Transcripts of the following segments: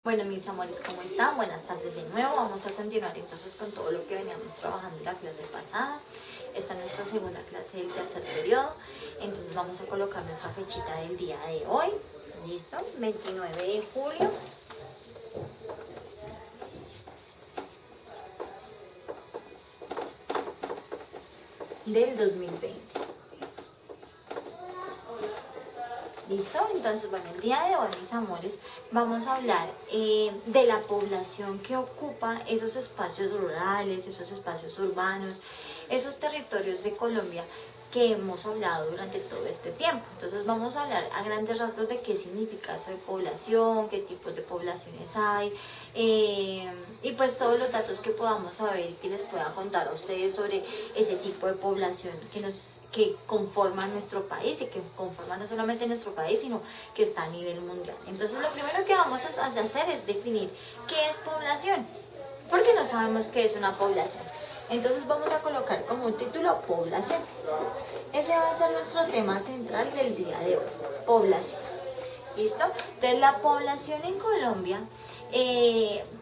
Bueno, mis amores, ¿cómo están? Buenas tardes de nuevo. Vamos a continuar entonces con todo lo que veníamos trabajando en la clase pasada. Esta es nuestra segunda clase del tercer periodo. Entonces vamos a colocar nuestra fechita del día de hoy. ¿Listo? 29 de julio. Del 2020. ¿Listo? Entonces, bueno, el día de hoy, mis amores, vamos a hablar de la población que ocupa esos espacios rurales, esos espacios urbanos, esos territorios de Colombia que hemos hablado durante todo este tiempo. Entonces vamos a hablar a grandes rasgos de qué significa eso de población, qué tipos de poblaciones hay, y pues todos los datos que podamos saber y que les pueda contar a ustedes sobre ese tipo de población que conforma nuestro país y que conforma no solamente nuestro país, sino que está a nivel mundial. Entonces lo primero que vamos a hacer es definir qué es población, porque no sabemos qué es una población. Entonces vamos a colocar como título población. Ese va a ser nuestro tema central del día de hoy, población. ¿Listo? Entonces la población en Colombia,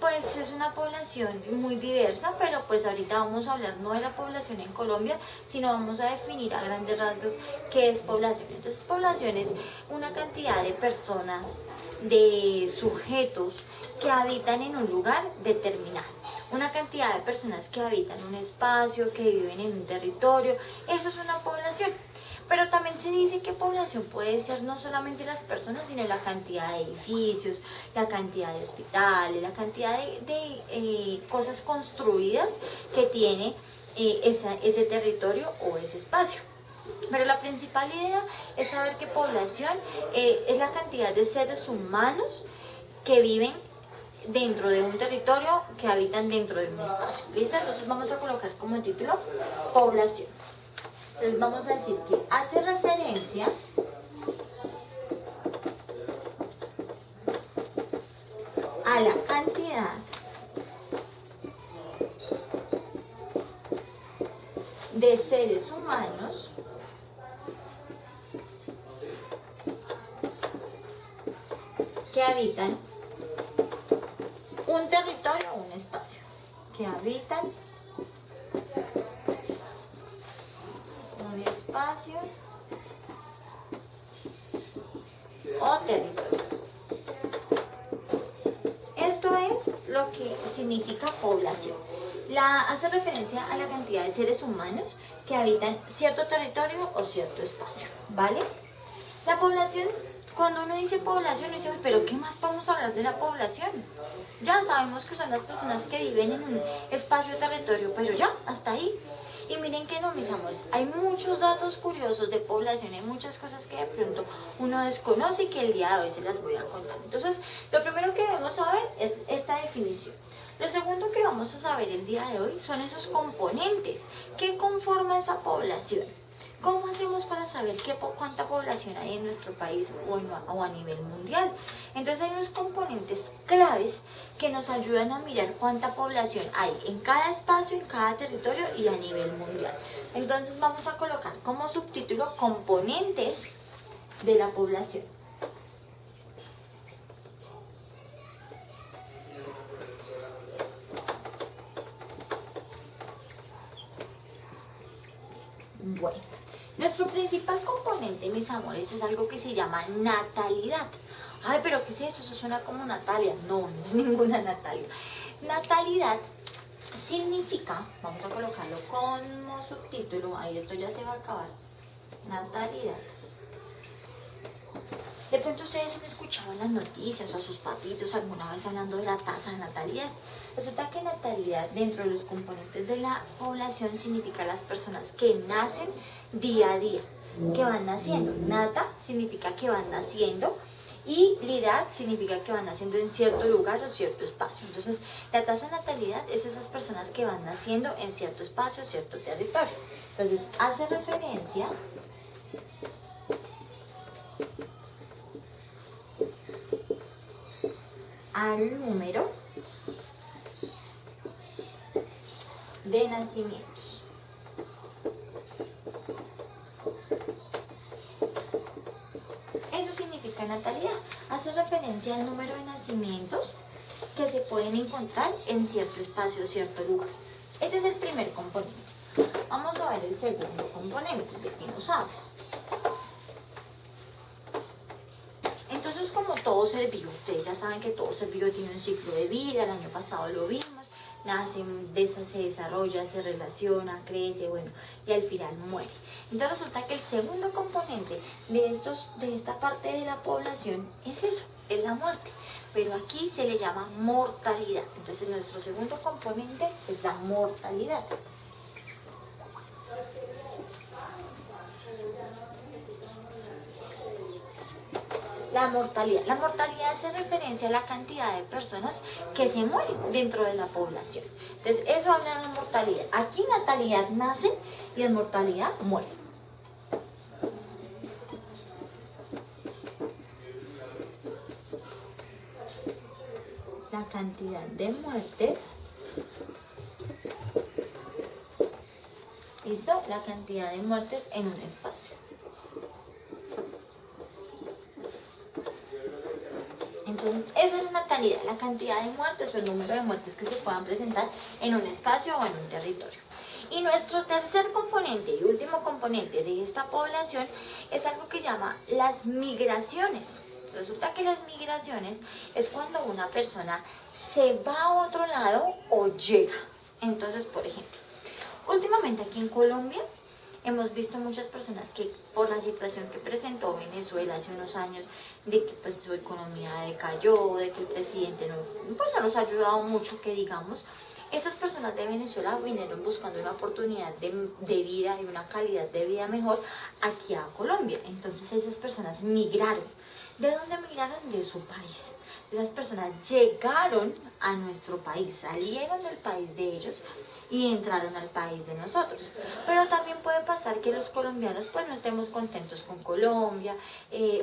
pues es una población muy diversa, pero pues ahorita vamos a hablar no de la población en Colombia, sino vamos a definir a grandes rasgos qué es población. Entonces población es una cantidad de personas, de sujetos que habitan en un lugar determinado. Una cantidad de personas que habitan un espacio, que viven en un territorio, eso es una población. Pero también se dice que población puede ser no solamente las personas, sino la cantidad de edificios, la cantidad de hospitales, la cantidad de cosas construidas que tiene ese territorio o ese espacio. Pero la principal idea es saber que población es la cantidad de seres humanos que viven dentro de un territorio, que habitan dentro de un espacio. ¿Listo? Entonces vamos a colocar como título población. Entonces vamos a decir que hace referencia a la cantidad de seres humanos que habitan un territorio o un espacio, que habitan un espacio o territorio. Esto es lo que significa población. Hace referencia a la cantidad de seres humanos que habitan cierto territorio o cierto espacio, ¿vale? La población, cuando uno dice población, uno dice, pero ¿qué más vamos a hablar de la población? Ya sabemos que son las personas que viven en un espacio de territorio, pero ya, hasta ahí. Y miren que no, mis amores, hay muchos datos curiosos de población, hay muchas cosas que de pronto uno desconoce y que el día de hoy se las voy a contar. Entonces, lo primero que debemos saber es esta definición. Lo segundo que vamos a saber el día de hoy son esos componentes que conforman esa población. ¿Cómo hacemos para saber cuánta población hay en nuestro país o a nivel mundial? Entonces hay unos componentes claves que nos ayudan a mirar cuánta población hay en cada espacio, en cada territorio y a nivel mundial. Entonces vamos a colocar como subtítulo componentes de la población. Bueno, nuestro principal componente, mis amores, es algo que se llama natalidad. Ay, pero ¿qué es eso? Eso suena como Natalia. No, no es ninguna Natalia. Natalidad significa, vamos a colocarlo como subtítulo, ahí esto ya se va a acabar. Natalidad. De pronto ustedes han escuchado en las noticias o a sus papitos alguna vez hablando de la tasa de natalidad. Resulta que natalidad dentro de los componentes de la población significa las personas que nacen día a día, que van naciendo. Nata significa que van naciendo y lidad significa que van naciendo en cierto lugar o cierto espacio. Entonces, la tasa de natalidad es esas personas que van naciendo en cierto espacio, cierto territorio. Entonces, hace referencia al número de nacimientos. Eso significa natalidad. Hace referencia al número de nacimientos que se pueden encontrar en cierto espacio, cierto lugar. Ese es el primer componente. Vamos a ver el segundo componente, de qué nos habla. Entonces, como todo ser vivo, ustedes ya saben que todo ser vivo tiene un ciclo de vida, el año pasado lo vimos, nace, se desarrolla, se relaciona, crece, bueno, y al final muere. Entonces resulta que el segundo componente de esta parte de la población es eso, es la muerte. Pero aquí se le llama mortalidad. Entonces nuestro segundo componente es la mortalidad. La mortalidad hace referencia a la cantidad de personas que se mueren dentro de la población. Entonces, eso habla de la mortalidad. Aquí natalidad nace y en mortalidad muere. La cantidad de muertes. ¿Listo? La cantidad de muertes en un espacio. Entonces, eso es natalidad, la cantidad de muertes o el número de muertes que se puedan presentar en un espacio o en un territorio. Y nuestro tercer componente y último componente de esta población es algo que llama las migraciones. Resulta que las migraciones es cuando una persona se va a otro lado o llega. Entonces, por ejemplo, últimamente aquí en Colombia hemos visto muchas personas que por la situación que presentó Venezuela hace unos años, de que pues su economía decayó, de que el presidente no nos ha ayudado mucho, que digamos, esas personas de Venezuela vinieron buscando una oportunidad de vida y una calidad de vida mejor aquí a Colombia. Entonces esas personas migraron. ¿De dónde migraron? De su país. Esas personas llegaron a nuestro país, salieron del país de ellos y entraron al país de nosotros. Pero también puede pasar que los colombianos pues no estemos contentos con Colombia,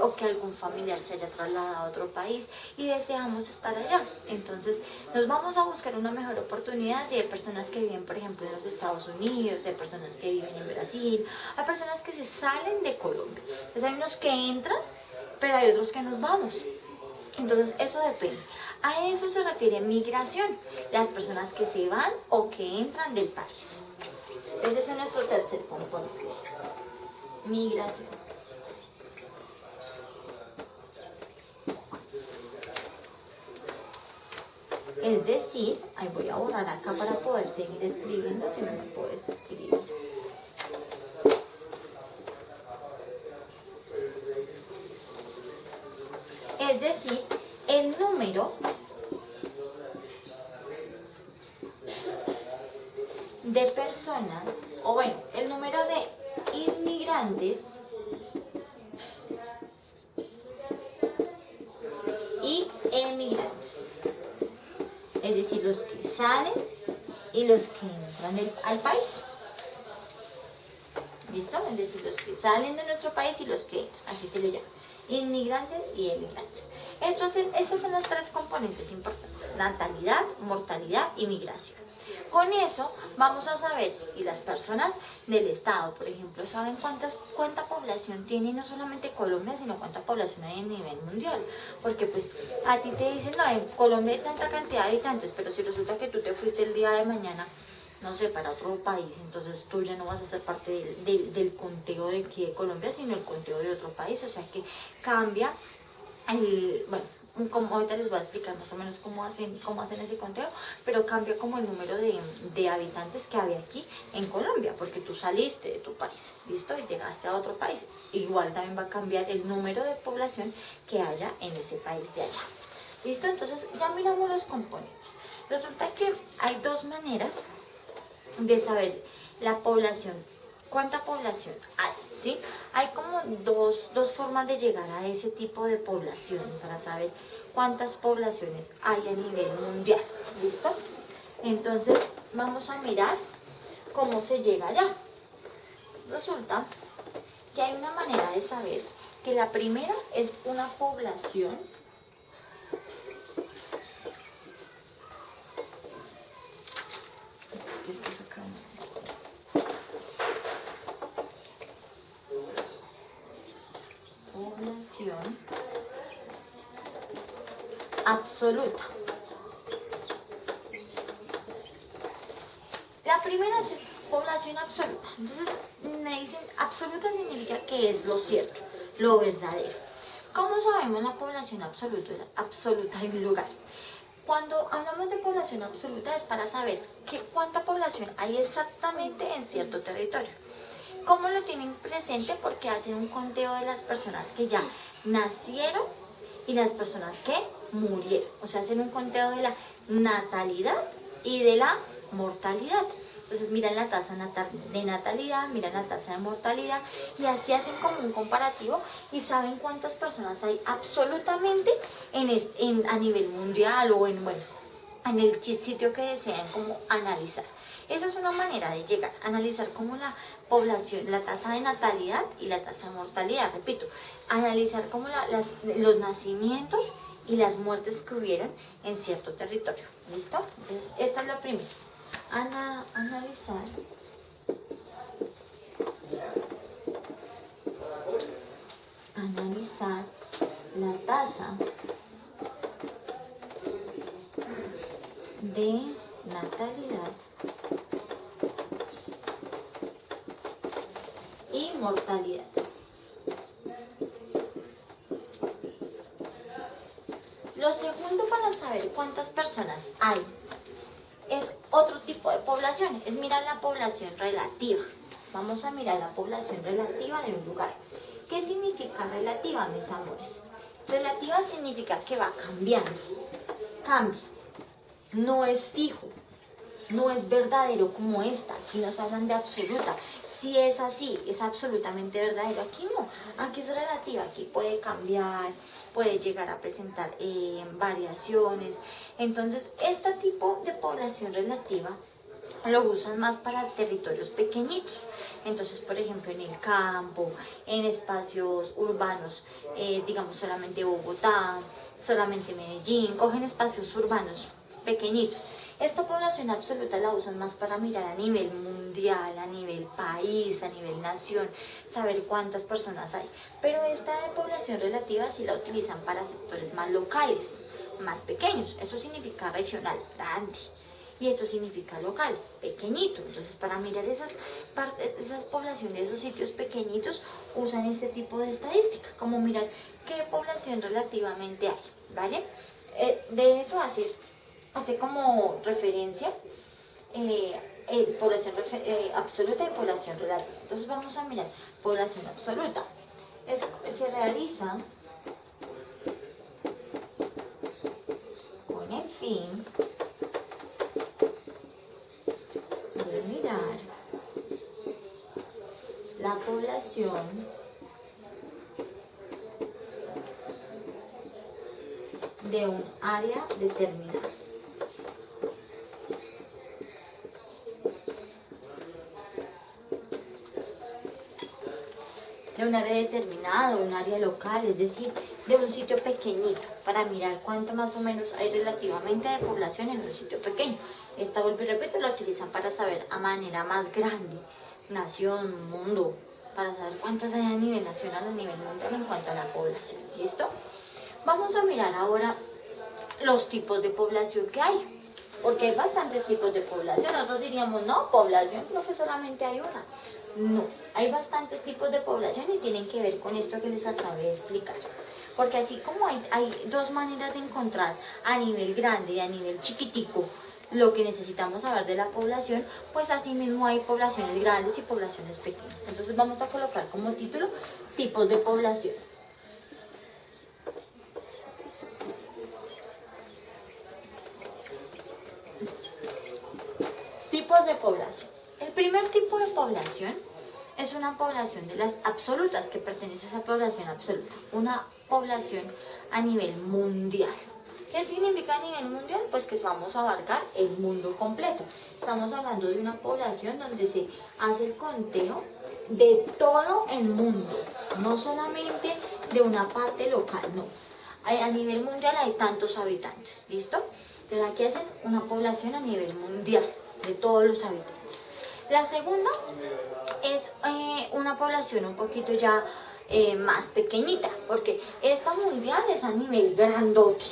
o que algún familiar se haya trasladado a otro país y deseamos estar allá. Entonces nos vamos a buscar una mejor oportunidad de personas que viven, por ejemplo, en los Estados Unidos, de personas que viven en Brasil, a personas que se salen de Colombia. Entonces hay unos que entran, pero hay otros que nos vamos. Entonces eso depende. A eso se refiere migración, las personas que se van o que entran del país. Ese es nuestro tercer componente. Migración. Es decir, ahí voy a borrar acá para poder seguir escribiendo, si no me puedes escribir. Es decir, el número de personas, o bueno, el número de inmigrantes y emigrantes. Es decir, los que salen y los que entran al país. ¿Listo? Es decir, los que salen de nuestro país y los que entran, así se le llama. Inmigrantes y emigrantes. Esas son las tres componentes importantes: natalidad, mortalidad y migración. Con eso vamos a saber, y las personas del Estado, por ejemplo, saben cuánta población tiene no solamente Colombia, sino cuánta población hay a nivel mundial. Porque pues a ti te dicen, no, en Colombia hay tanta cantidad de habitantes, pero si resulta que tú te fuiste el día de mañana, no sé, para otro país, entonces tú ya no vas a ser parte del conteo de aquí de Colombia, sino el conteo de otro país. O sea que cambia bueno, como ahorita les voy a explicar más o menos cómo hacen ese conteo, pero cambia como el número de habitantes que había aquí en Colombia, porque tú saliste de tu país, ¿listo? Y llegaste a otro país. Igual también va a cambiar el número de población que haya en ese país de allá. ¿Listo? Entonces ya miramos los componentes. Resulta que hay dos maneras de saber la población, cuánta población hay, ¿sí? Hay como dos formas de llegar a ese tipo de población para saber cuántas poblaciones hay a nivel mundial, ¿listo? Entonces vamos a mirar cómo se llega allá. Resulta que hay una manera de saber que la primera es una población absoluta. primera es población absoluta. Entonces me dicen absoluta significa que es lo cierto, lo verdadero. ¿Cómo sabemos la población absoluta de un lugar? Cuando hablamos de población absoluta es para saber cuánta población hay exactamente en cierto territorio. ¿Cómo lo tienen presente? Porque hacen un conteo de las personas que ya nacieron y las personas que murieron. O sea, hacen un conteo de la natalidad y de la mortalidad. Entonces miran la tasa de natalidad, miran la tasa de mortalidad y así hacen como un comparativo y saben cuántas personas hay absolutamente a nivel mundial o en el sitio que desean como analizar. Esa es una manera de llegar a analizar como la población, la tasa de natalidad y la tasa de mortalidad. Repito, analizar como los nacimientos y las muertes que hubieron en cierto territorio. ¿Listo? Entonces, esta es la primera. Analizar la tasa de natalidad y mortalidad. Lo segundo para saber cuántas personas hay es otro tipo de población, es mirar la población relativa. Vamos a mirar la población relativa de un lugar. ¿Qué significa relativa, mis amores? Relativa significa que va cambiando, cambia, no es fijo, no es verdadero como esta. Aquí nos hablan de absoluta. Si es así, es absolutamente verdadero. Aquí no, aquí es relativa, aquí puede cambiar, puede llegar a presentar variaciones. Entonces, este tipo de población relativa lo usan más para territorios pequeñitos. Entonces, por ejemplo, en el campo, en espacios urbanos, digamos solamente Bogotá, solamente Medellín, cogen espacios urbanos pequeñitos. Esta población absoluta la usan más para mirar a nivel mundial, a nivel país, a nivel nación, saber cuántas personas hay. Pero esta de población relativa sí la utilizan para sectores más locales, más pequeños. Eso significa regional, grande. Y esto significa local, pequeñito. Entonces, para mirar esas poblaciones de esos sitios pequeñitos, usan este tipo de estadística, como mirar qué población relativamente hay, ¿vale? De eso hace como referencia población absoluta y población relativa. Entonces, vamos a mirar población absoluta. Eso se realiza con el fin de mirar la población de un área determinada. De un área determinada, un área local, es decir, de un sitio pequeñito, para mirar cuánto más o menos hay relativamente de población en un sitio pequeño. Esta, vuelvo y repito, la utilizan para saber a manera más grande, nación, mundo, para saber cuántos hay a nivel nacional, a nivel mundial en cuanto a la población. ¿Listo? Vamos a mirar ahora los tipos de población que hay, porque hay bastantes tipos de población. Nosotros diríamos, no, población, creo que solamente hay una. No, hay bastantes tipos de población y tienen que ver con esto que les acabé de explicar. Porque así como hay dos maneras de encontrar a nivel grande y a nivel chiquitico lo que necesitamos saber de la población, pues así mismo hay poblaciones grandes y poblaciones pequeñas. Entonces vamos a colocar como título tipos de población. Tipos de población. El primer tipo de población es una población de las absolutas, que pertenece a esa población absoluta, una población a nivel mundial. ¿Qué significa a nivel mundial? Pues que vamos a abarcar el mundo completo. Estamos hablando de una población donde se hace el conteo de todo el mundo, no solamente de una parte local, no. A nivel mundial hay tantos habitantes, ¿listo? Entonces aquí hacen una población a nivel mundial, de todos los habitantes. La segunda es una población un poquito ya más pequeñita, porque esta mundial es a nivel grandote.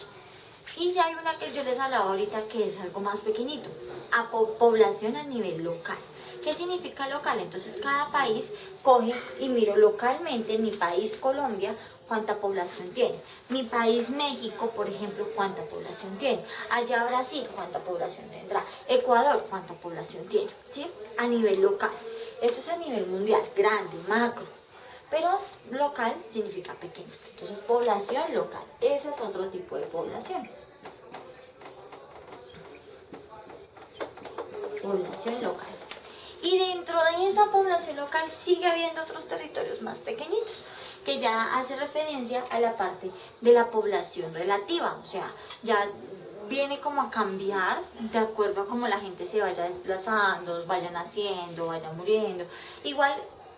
Y ya hay una que yo les hablaba ahorita que es algo más pequeñito, a población a nivel local. ¿Qué significa local? Entonces cada país coge y miro localmente, en mi país Colombia, cuánta población tiene. Mi país México, por ejemplo, cuánta población tiene. Allá Brasil, cuánta población tendrá. Ecuador, cuánta población tiene. ¿Sí? A nivel local. Eso es a nivel mundial, grande, macro. Pero local significa pequeño. Entonces población local. Ese es otro tipo de población. Población local. Y dentro de esa población local sigue habiendo otros territorios más pequeñitos, que ya hace referencia a la parte de la población relativa, o sea, ya viene como a cambiar de acuerdo a cómo la gente se vaya desplazando, vaya naciendo, vaya muriendo. Igual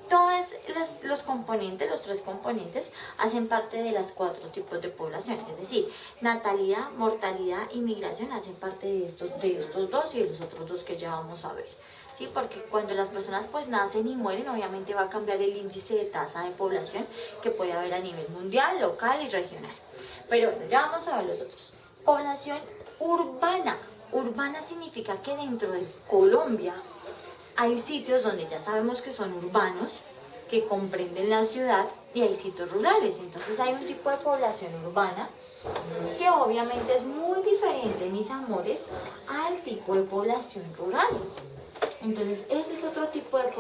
todos los componentes, los tres componentes, hacen parte de las 4 tipos de población, es decir, natalidad, mortalidad y migración hacen parte de estos dos y de los otros dos que ya vamos a ver. ¿Sí? Porque cuando las personas pues nacen y mueren, obviamente va a cambiar el índice de tasa de población que puede haber a nivel mundial, local y regional. Pero bueno, ya vamos a ver los otros. Población urbana. Urbana significa que dentro de Colombia hay sitios donde ya sabemos que son urbanos, que comprenden la ciudad, y hay sitios rurales. Entonces hay un tipo de población urbana que obviamente es muy diferente, mis amores, al tipo de población rural. Entonces ese es otro tipo de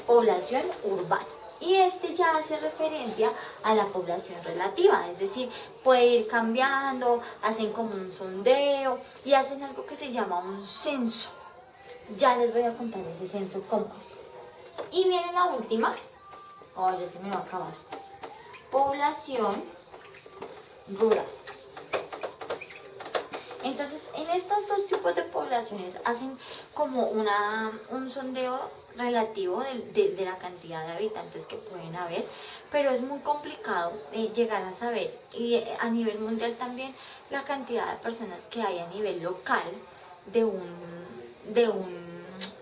población urbana. Y este ya hace referencia a la población relativa, es decir, puede ir cambiando, hacen como un sondeo y hacen algo que se llama un censo. Ya les voy a contar ese censo cómo es. Y viene la última, ya se me va a acabar, población rural. Entonces, en estos dos tipos de poblaciones hacen como un sondeo relativo de la cantidad de habitantes que pueden haber, pero es muy complicado llegar a saber, y a nivel mundial también, la cantidad de personas que hay a nivel local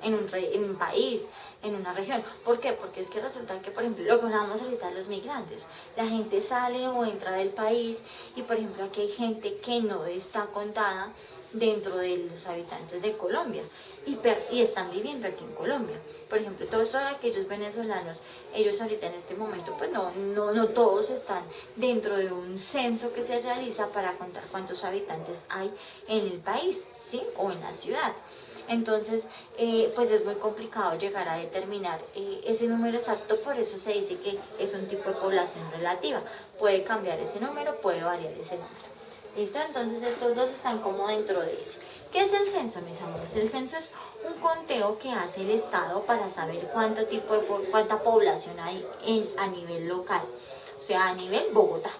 en un país, en una región. ¿Por qué? Porque es que resulta que, por ejemplo, lo que hablábamos ahorita de los migrantes, la gente sale o entra del país y, por ejemplo, aquí hay gente que no está contada dentro de los habitantes de Colombia y están viviendo aquí en Colombia. Por ejemplo, todos aquellos venezolanos, ellos ahorita en este momento, pues no todos están dentro de un censo que se realiza para contar cuántos habitantes hay en el país, ¿sí? O en la ciudad. Entonces, pues es muy complicado llegar a determinar ese número exacto, por eso se dice que es un tipo de población relativa. Puede cambiar ese número, puede variar ese número. ¿Listo? Entonces estos dos están como dentro de ese. ¿Qué es el censo, mis amores? El censo es un conteo que hace el Estado para saber cuánta población hay a nivel local, o sea, a nivel Bogotá.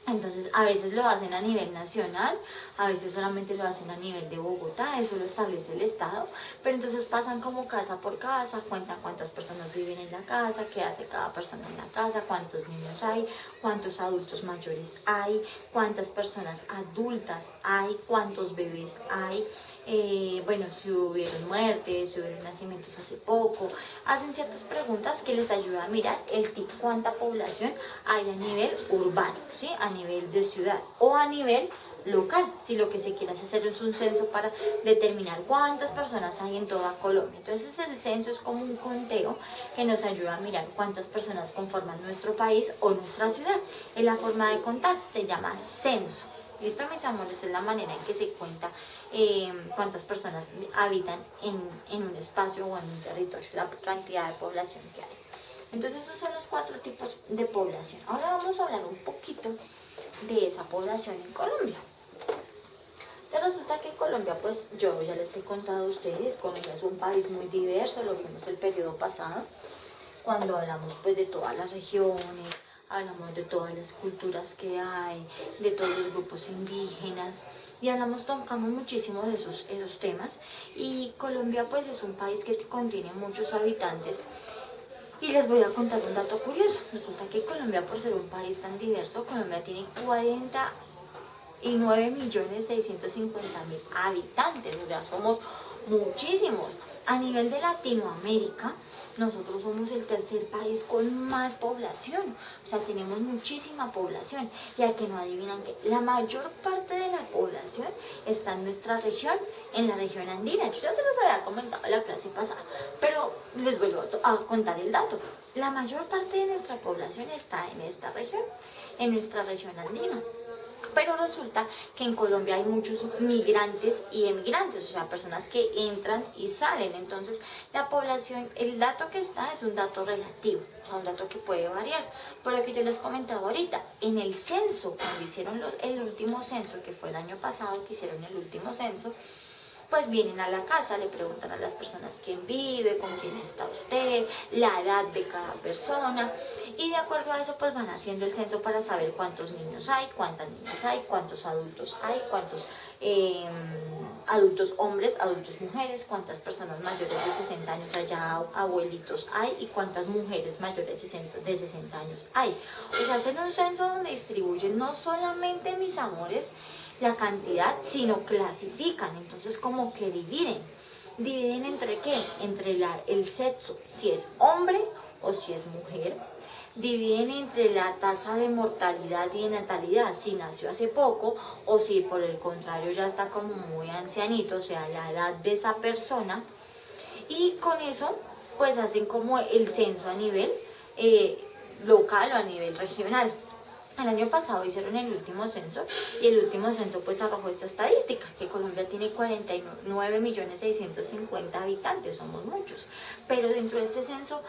Entonces, a veces lo hacen a nivel nacional, a veces solamente lo hacen a nivel de Bogotá, eso lo establece el Estado, pero entonces pasan como casa por casa, cuentan cuántas personas viven en la casa, qué hace cada persona en la casa, cuántos niños hay, cuántos adultos mayores hay, cuántas personas adultas hay, cuántos bebés hay, bueno, si hubieron muertes, si hubieron nacimientos hace poco. Hacen ciertas preguntas que les ayuda a mirar cuánta población hay a nivel urbano, ¿sí? A nivel de ciudad o a nivel local, si lo que se quiere hacer es un censo para determinar cuántas personas hay en toda Colombia. Entonces el censo es como un conteo que nos ayuda a mirar cuántas personas conforman nuestro país o nuestra ciudad. Es la forma de contar, se llama censo. ¿Listo, mis amores? Es la manera en que se cuenta cuántas personas habitan en un espacio o en un territorio, la cantidad de población que hay. Entonces esos son los 4 tipos de población. Ahora vamos a hablar un poquito de esa población en Colombia. Entonces resulta que Colombia, pues yo ya les he contado a ustedes, Colombia es un país muy diverso, lo vimos el periodo pasado, cuando hablamos pues de todas las regiones, hablamos de todas las culturas que hay, de todos los grupos indígenas, y tocamos muchísimo de esos temas. Y Colombia pues es un país que contiene muchos habitantes. Y les voy a contar un dato curioso. Resulta que Colombia, por ser un país tan diverso, Colombia tiene 49.650.000 habitantes. O sea, somos muchísimos. A nivel de Latinoamérica, nosotros somos el tercer país con más población, o sea, tenemos muchísima población, y a que no adivinan que la mayor parte de la población está en nuestra región, en la región andina. Yo ya se los había comentado en la clase pasada, pero les vuelvo a contar el dato. La mayor parte de nuestra población está en esta región, en nuestra región andina. Pero resulta que en Colombia hay muchos migrantes y emigrantes, o sea, personas que entran y salen. Entonces, la población, el dato que está es un dato relativo, o sea, un dato que puede variar. Por lo que yo les comentaba ahorita, en el censo, cuando hicieron el último censo, que fue el año pasado que hicieron el último censo, pues vienen a la casa, le preguntan a las personas quién vive, con quién está usted, la edad de cada persona, y de acuerdo a eso pues van haciendo el censo para saber cuántos niños hay, cuántas niñas hay, cuántos adultos hay, cuántos adultos hombres, adultos mujeres, cuántas personas mayores de 60 años allá, abuelitos hay, y cuántas mujeres mayores de 60 años hay. O sea, hacen un censo donde distribuyen no solamente, mis amores, la cantidad, sino clasifican. Entonces como que dividen entre qué, entre el sexo, si es hombre o si es mujer, dividen entre la tasa de mortalidad y de natalidad, si nació hace poco o si por el contrario ya está como muy ancianito, o sea, la edad de esa persona, y con eso pues hacen como el censo a nivel local o a nivel regional. El año pasado hicieron el último censo, y el último censo pues arrojó esta estadística, que Colombia tiene 49.650.000 habitantes, somos muchos, pero dentro de este censo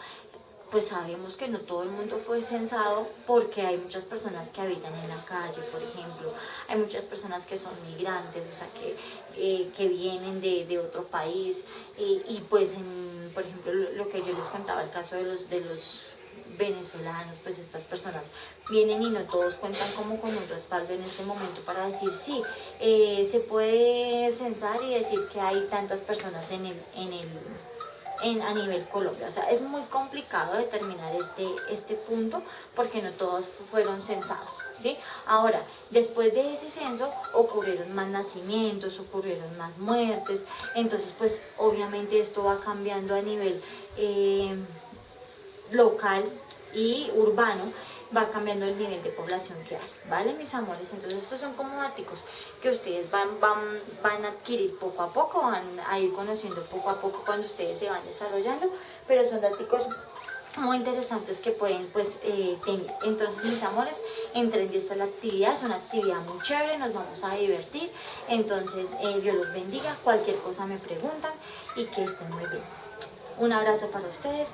pues sabemos que no todo el mundo fue censado, porque hay muchas personas que habitan en la calle, por ejemplo, hay muchas personas que son migrantes, o sea, que vienen de otro país, y pues, por ejemplo, lo que yo les contaba, el caso de los venezolanos, pues estas personas vienen y no todos cuentan como con un respaldo en este momento para decir sí, se puede censar y decir que hay tantas personas a nivel Colombia. O sea, es muy complicado determinar este punto, porque no todos fueron censados, ¿sí? Ahora, después de ese censo ocurrieron más nacimientos, ocurrieron más muertes, entonces pues obviamente esto va cambiando a nivel local y urbano, va cambiando el nivel de población que hay, ¿vale, mis amores? Entonces estos son como datos que ustedes van a adquirir poco a poco, van a ir conociendo poco a poco cuando ustedes se van desarrollando, pero son datos muy interesantes que pueden pues tener. Entonces, mis amores, entren, y esta es la actividad, es una actividad muy chévere, nos vamos a divertir. Entonces, Dios los bendiga, cualquier cosa me preguntan, y que estén muy bien. Un abrazo para ustedes.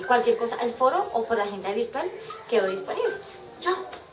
Cualquier cosa, al foro o por la agenda virtual quedo disponible. Chao.